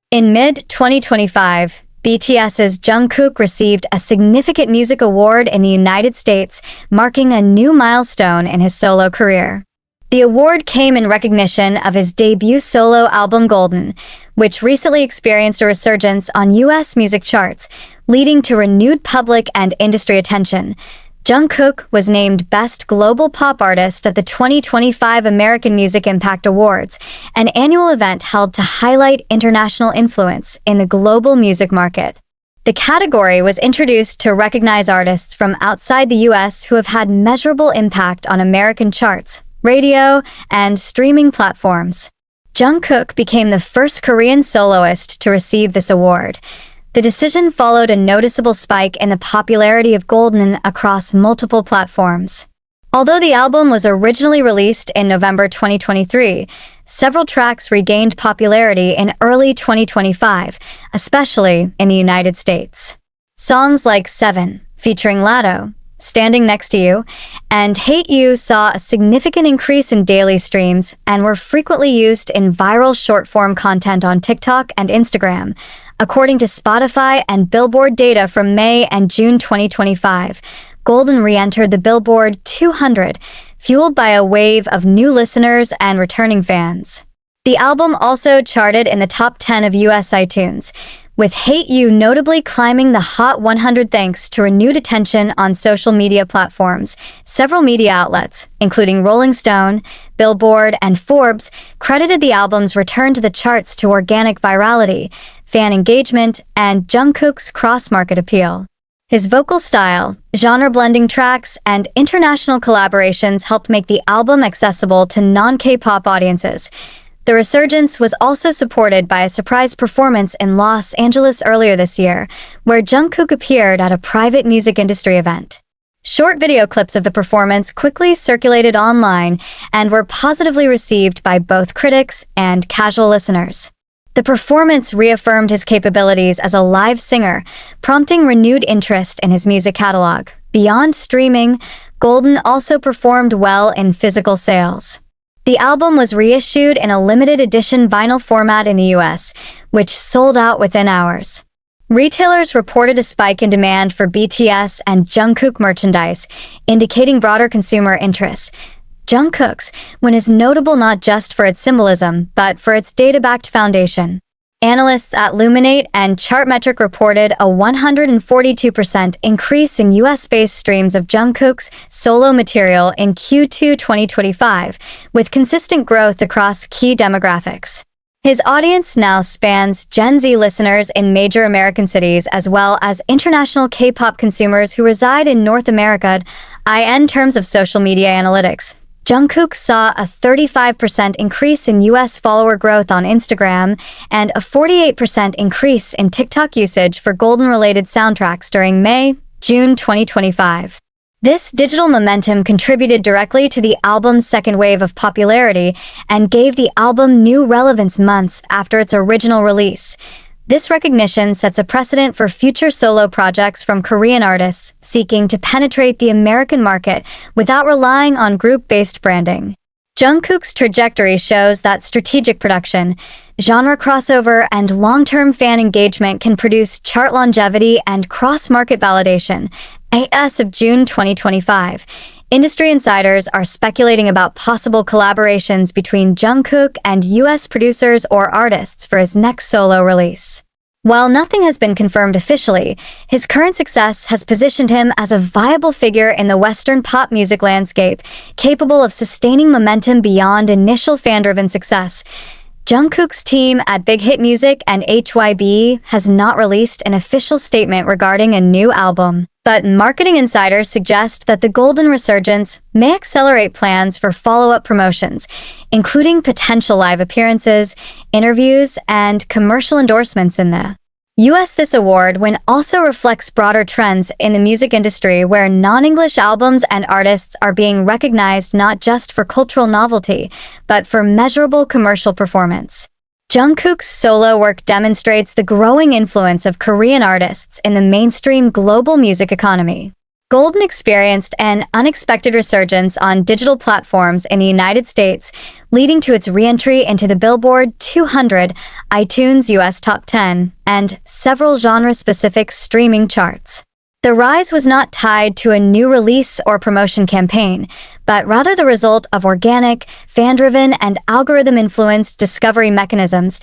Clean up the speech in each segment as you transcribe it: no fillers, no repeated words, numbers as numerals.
In mid-2025, BTS's Jungkook received a significant music award in the United States, marking a new milestone in his solo career. The award came in recognition of his debut solo album Golden, which recently experienced a resurgence on US music charts, leading to renewed public and industry attention. Jungkook was named Best Global Pop Artist at the 2025 American Music Impact Awards, an annual event held to highlight international influence in the global music market. The category was introduced to recognize artists from outside the US who have had measurable impact on American charts, radio, and streaming platforms. Jungkook became the first Korean soloist to receive this award. The decision followed a noticeable spike in the popularity of Golden across multiple platforms. Although the album was originally released in November 2023, several tracks regained popularity in early 2025, especially in the United States. Songs like 7, featuring Latto, Standing Next to You, and Hate You saw a significant increase in daily streams and were frequently used in viral short-form content on TikTok and Instagram. According to Spotify and Billboard data from May and June 2025, Golden re-entered the Billboard 200, fueled by a wave of new listeners and returning fans. The album also charted in the top 10 of US iTunes, with Hate You notably climbing the Hot 100 thanks to renewed attention on social media platforms. Several media outlets, including Rolling Stone, Billboard, and Forbes, credited the album's return to the charts to organic virality, fan engagement, and Jungkook's cross-market appeal. His vocal style, genre-blending tracks, and international collaborations helped make the album accessible to non-K-pop audiences. The resurgence was also supported by a surprise performance in Los Angeles earlier this year, where Jungkook appeared at a private music industry event. Short video clips of the performance quickly circulated online and were positively received by both critics and casual listeners. The performance reaffirmed his capabilities as a live singer, prompting renewed interest in his music catalog. Beyond streaming, Golden also performed well in physical sales. The album was reissued in a limited edition vinyl format in the US, which sold out within hours. Retailers reported a spike in demand for BTS and Jungkook merchandise, indicating broader consumer interest. Jungkook's win is notable not just for its symbolism, but for its data-backed foundation. Analysts at Luminate and Chartmetric reported a 142% increase in US-based streams of Jungkook's solo material in Q2 2025, with consistent growth across key demographics. His audience now spans Gen Z listeners in major American cities as well as international K-pop consumers who reside in North America. In terms of social media analytics, Jungkook saw a 35% increase in US follower growth on Instagram and a 48% increase in TikTok usage for Golden-related soundtracks during May-June 2025. This digital momentum contributed directly to the album's second wave of popularity and gave the album new relevance months after its original release. This recognition sets a precedent for future solo projects from Korean artists seeking to penetrate the American market without relying on group-based branding. Jungkook's trajectory shows that strategic production, genre crossover, and long-term fan engagement can produce chart longevity and cross-market validation. As of June 2025, industry insiders are speculating about possible collaborations between Jungkook and US producers or artists for his next solo release. While nothing has been confirmed officially, his current success has positioned him as a viable figure in the Western pop music landscape, capable of sustaining momentum beyond initial fan-driven success. Jungkook's team at Big Hit Music and HYBE has not released an official statement regarding a new album, but marketing insiders suggest that the Golden resurgence may accelerate plans for follow-up promotions, including potential live appearances, interviews, and commercial endorsements in the US. This award win also reflects broader trends in the music industry where non-English albums and artists are being recognized not just for cultural novelty, but for measurable commercial performance. Jungkook's solo work demonstrates the growing influence of Korean artists in the mainstream global music economy. Golden experienced an unexpected resurgence on digital platforms in the United States, leading to its re-entry into the Billboard 200, iTunes US Top 10, and several genre-specific streaming charts. The rise was not tied to a new release or promotion campaign, but rather the result of organic, fan-driven, and algorithm-influenced discovery mechanisms.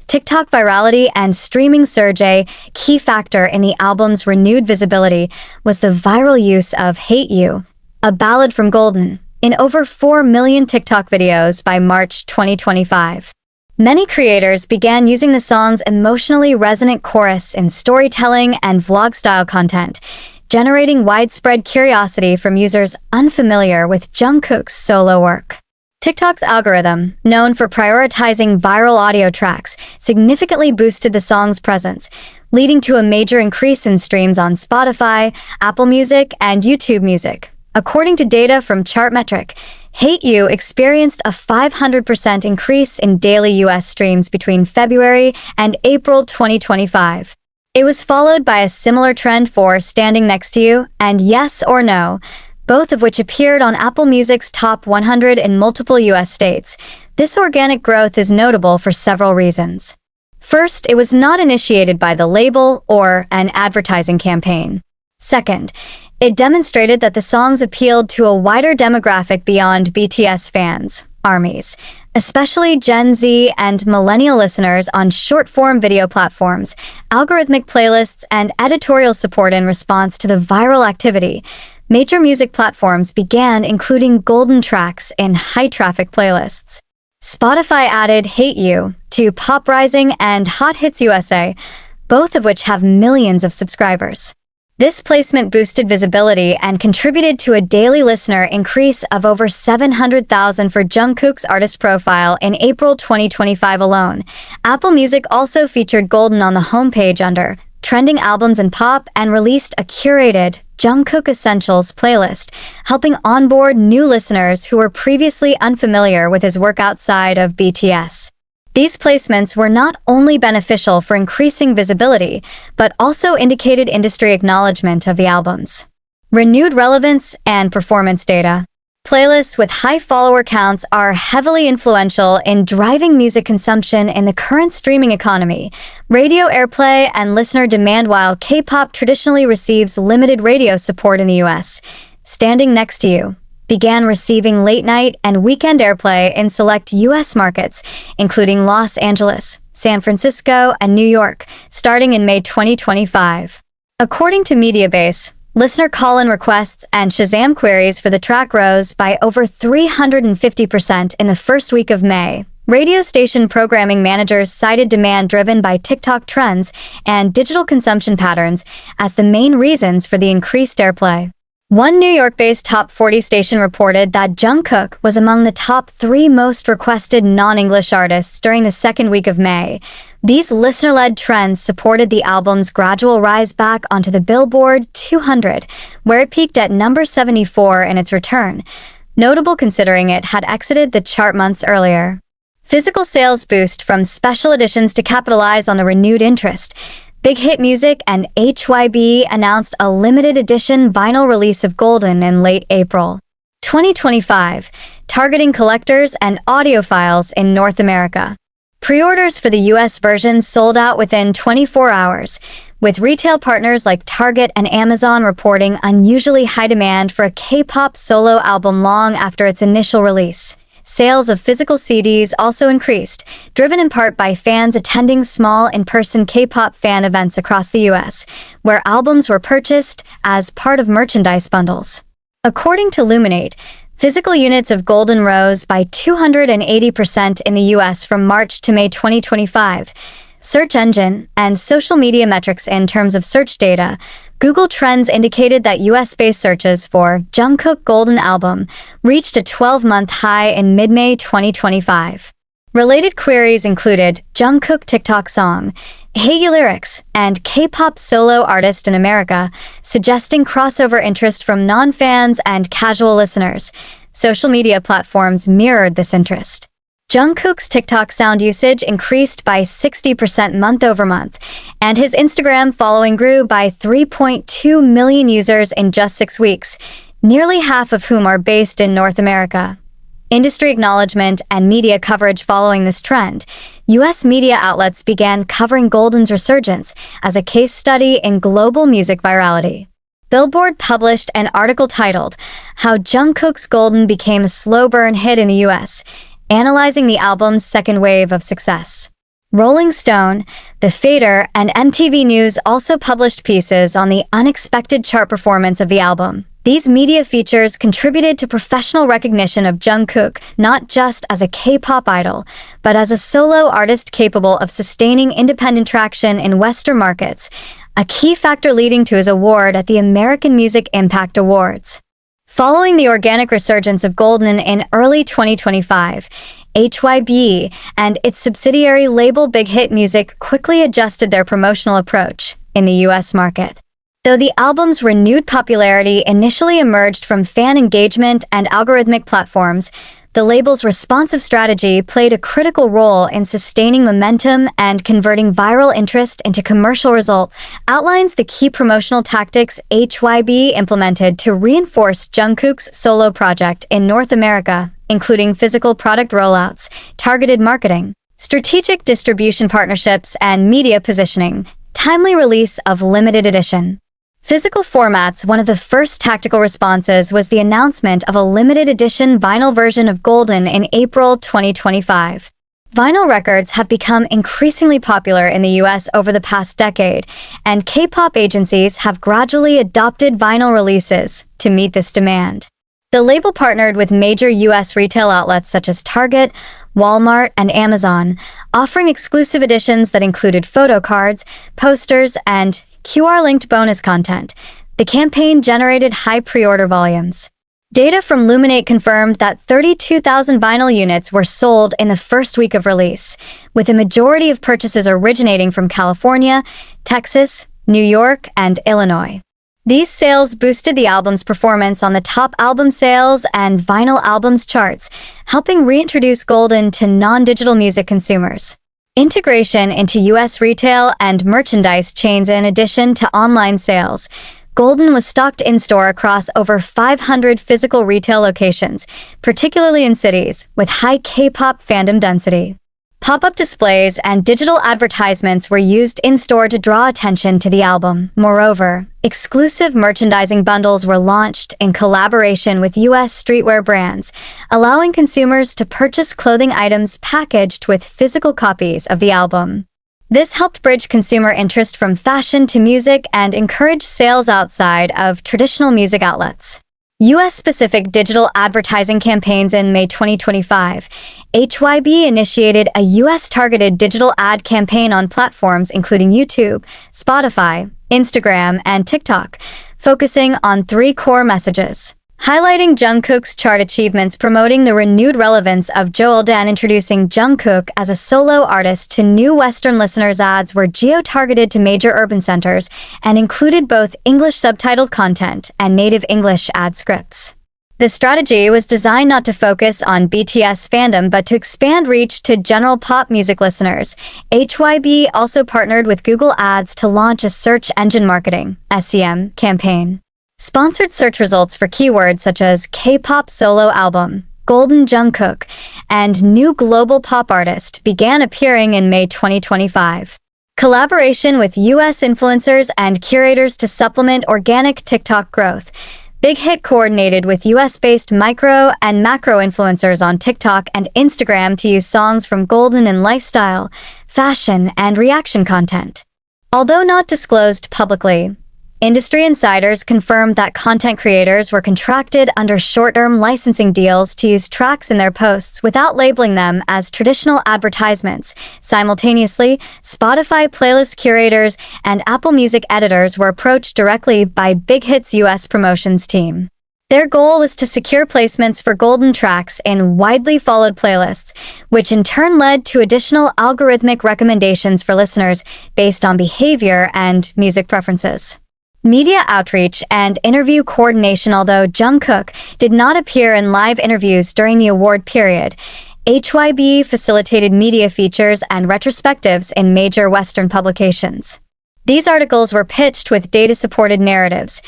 TikTok virality and streaming surge. A key factor in the album's renewed visibility was the viral use of Hate You, a ballad from Golden, in over 4 million TikTok videos by March 2025. Many creators began using the song's emotionally resonant chorus in storytelling and vlog-style content, generating widespread curiosity from users unfamiliar with Jungkook's solo work. TikTok's algorithm, known for prioritizing viral audio tracks, significantly boosted the song's presence, leading to a major increase in streams on Spotify, Apple Music, and YouTube Music. According to data from Chartmetric, Hate You experienced a 500% increase in daily US streams between February and April 2025. It was followed by a similar trend for Standing Next to You and Yes or No, both of which appeared on Apple Music's Top 100 in multiple US states. This organic growth is notable for several reasons. First, it was not initiated by the label or an advertising campaign. Second, it demonstrated that the songs appealed to a wider demographic beyond BTS fans, ARMYs, especially Gen Z and millennial listeners on short-form video platforms, algorithmic playlists, and editorial support in response to the viral activity. Major music platforms began including Golden tracks in high-traffic playlists. Spotify added Hate You to Pop Rising and Hot Hits USA, both of which have millions of subscribers. This placement boosted visibility and contributed to a daily listener increase of over 700,000 for Jungkook's artist profile in April 2025 alone. Apple Music also featured Golden on the homepage under Trending Albums in Pop and released a curated Jungkook Essentials playlist, helping onboard new listeners who were previously unfamiliar with his work outside of BTS. These placements were not only beneficial for increasing visibility, but also indicated industry acknowledgement of the albums. Renewed relevance and performance data. Playlists with high follower counts are heavily influential in driving music consumption in the current streaming economy. Radio airplay and listener demand. While K-pop traditionally receives limited radio support in the US, Standing Next to You began receiving late-night and weekend airplay in select U.S. markets, including Los Angeles, San Francisco, and New York, starting in May 2025. According to Mediabase, listener call-in requests and Shazam queries for the track rose by over 350% in the first week of May. Radio station programming managers cited demand driven by TikTok trends and digital consumption patterns as the main reasons for the increased airplay. One New York-based Top 40 station reported that Jungkook was among the top 3 most requested non-English artists during the second week of May. These listener-led trends supported the album's gradual rise back onto the Billboard 200, where it peaked at number 74 in its return, notable considering it had exited the chart months earlier. Physical sales boost from special editions to capitalize on the renewed interest. Big Hit Music and HYB announced a limited edition vinyl release of Golden in late April 2025, targeting collectors and audiophiles in North America. Pre-orders for the US version sold out within 24 hours, with retail partners like Target and Amazon reporting unusually high demand for a K-pop solo album long after its initial release. Sales of physical CDs also increased, driven in part by fans attending small in-person K-pop fan events across the US, where albums were purchased as part of merchandise bundles. According to Luminate, physical units of Golden rose by 280% in the US from March to May 2025. Search engine and social media metrics. In terms of search data, Google Trends indicated that US-based searches for Jungkook Golden Album reached a 12-month high in mid-May 2025. Related queries included Jungkook TikTok song, Hate You lyrics, and K-pop solo artist in America, suggesting crossover interest from non-fans and casual listeners. Social media platforms mirrored this interest. Jungkook's TikTok sound usage increased by 60% month-over-month, and his Instagram following grew by 3.2 million users in just 6 weeks, nearly half of whom are based in North America. Industry acknowledgement and media coverage following this trend, U.S. media outlets began covering Golden's resurgence as a case study in global music virality. Billboard published an article titled, "How Jungkook's Golden Became a Slow Burn Hit in the U.S., analyzing the album's second wave of success." Rolling Stone, The Fader, and MTV News also published pieces on the unexpected chart performance of the album. These media features contributed to professional recognition of Jungkook not just as a K-pop idol, but as a solo artist capable of sustaining independent traction in Western markets, a key factor leading to his award at the American Music Impact Awards. Following the organic resurgence of Golden in early 2025, HYB and its subsidiary label Big Hit Music quickly adjusted their promotional approach in the U.S. market. Though the album's renewed popularity initially emerged from fan engagement and algorithmic platforms, the label's responsive strategy played a critical role in sustaining momentum and converting viral interest into commercial results. Outlines the key promotional tactics HYB implemented to reinforce Jungkook's solo project in North America, including physical product rollouts, targeted marketing, strategic distribution partnerships, and media positioning. Timely release of limited edition physical formats. One of the first tactical responses was the announcement of a limited edition vinyl version of Golden in April 2025. Vinyl records have become increasingly popular in the US over the past decade, and K-pop agencies have gradually adopted vinyl releases to meet this demand. The label partnered with major US retail outlets such as Target, Walmart, and Amazon, offering exclusive editions that included photo cards, posters, and QR-linked bonus content. The campaign generated high pre-order volumes. Data from Luminate confirmed that 32,000 vinyl units were sold in the first week of release, with a majority of purchases originating from California, Texas, New York, and Illinois. These sales boosted the album's performance on the top album sales and vinyl albums charts, helping reintroduce Golden to non-digital music consumers. Integration into U.S. retail and merchandise chains. In addition to online sales, Golden was stocked in-store across over 500 physical retail locations, particularly in cities with high K-pop fandom density. Pop-up displays and digital advertisements were used in-store to draw attention to the album. Moreover, exclusive merchandising bundles were launched in collaboration with U.S. streetwear brands, allowing consumers to purchase clothing items packaged with physical copies of the album. This helped bridge consumer interest from fashion to music and encourage sales outside of traditional music outlets. U.S.-specific digital advertising campaigns. In May 2025, HYB initiated a U.S.-targeted digital ad campaign on platforms including YouTube, Spotify, Instagram, and TikTok, focusing on 3 core messages. Highlighting Jungkook's chart achievements, promoting the renewed relevance of Golden, introducing Jungkook as a solo artist to new Western listeners. Ads were geo-targeted to major urban centers and included both English subtitled content and native English ad scripts. The strategy was designed not to focus on BTS fandom but to expand reach to general pop music listeners. HYB also partnered with Google Ads to launch a search engine marketing (SEM) campaign. Sponsored search results for keywords such as K-pop solo album, Golden Jungkook, and new global pop artist began appearing in May 2025. Collaboration with U.S. influencers and curators to supplement organic TikTok growth. Big Hit coordinated with US-based micro and macro influencers on TikTok and Instagram to use songs from Golden in lifestyle, fashion, and reaction content. Although not disclosed publicly, industry insiders confirmed that content creators were contracted under short-term licensing deals to use tracks in their posts without labeling them as traditional advertisements. Simultaneously, Spotify playlist curators and Apple Music editors were approached directly by Big Hit's U.S. promotions team. Their goal was to secure placements for Golden tracks in widely followed playlists, which in turn led to additional algorithmic recommendations for listeners based on behavior and music preferences. Media outreach and interview coordination. Although Jungkook did not appear in live interviews during the award period, HYB facilitated media features and retrospectives in major Western publications. These articles were pitched with data-supported narratives.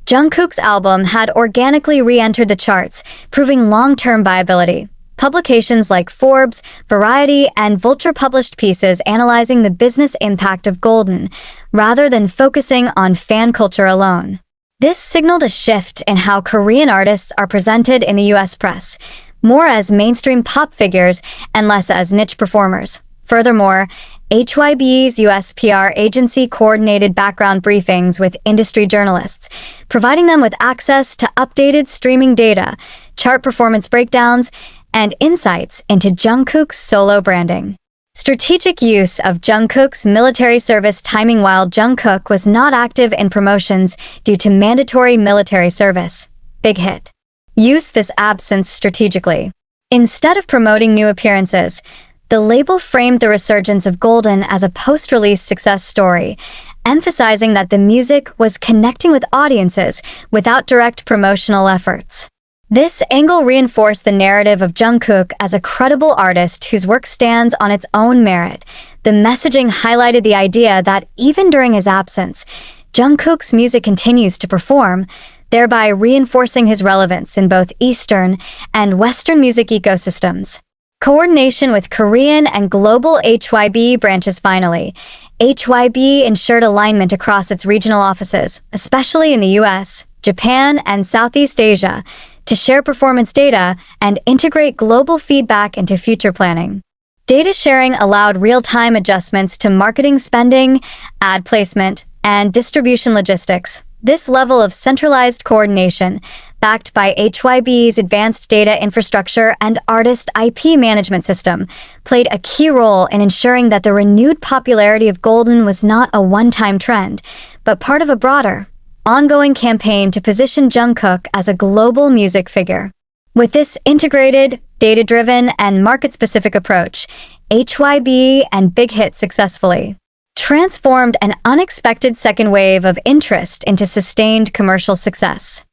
Jungkook's album had organically re-entered the charts, proving long-term viability. Publications like Forbes, Variety, and Vulture published pieces analyzing the business impact of Golden, rather than focusing on fan culture alone. This signaled a shift in how Korean artists are presented in the US press, more as mainstream pop figures and less as niche performers. Furthermore, HYB's US PR agency coordinated background briefings with industry journalists, providing them with access to updated streaming data, chart performance breakdowns, and insights into Jungkook's solo branding. Strategic use of Jungkook's military service timing. While Jungkook was not active in promotions due to mandatory military service, Big Hit used this absence strategically. Instead of promoting new appearances, the label framed the resurgence of Golden as a post-release success story, emphasizing that the music was connecting with audiences without direct promotional efforts. This angle reinforced the narrative of Jungkook as a credible artist whose work stands on its own merit. The messaging highlighted the idea that even during his absence, Jungkook's music continues to perform, thereby reinforcing his relevance in both Eastern and Western music ecosystems. Coordination with Korean and global HYB branches. Finally, HYB ensured alignment across its regional offices, especially in the US, Japan, and Southeast Asia, to share performance data and integrate global feedback into future planning. Data sharing allowed real-time adjustments to marketing spending, ad placement, and distribution logistics. This level of centralized coordination, backed by HYB's advanced data infrastructure and artist IP management system, played a key role in ensuring that the renewed popularity of Golden was not a one-time trend, but part of a broader, ongoing campaign to position Jungkook as a global music figure. With this integrated, data-driven, and market-specific approach, HYB and Big Hit successfully transformed an unexpected second wave of interest into sustained commercial success.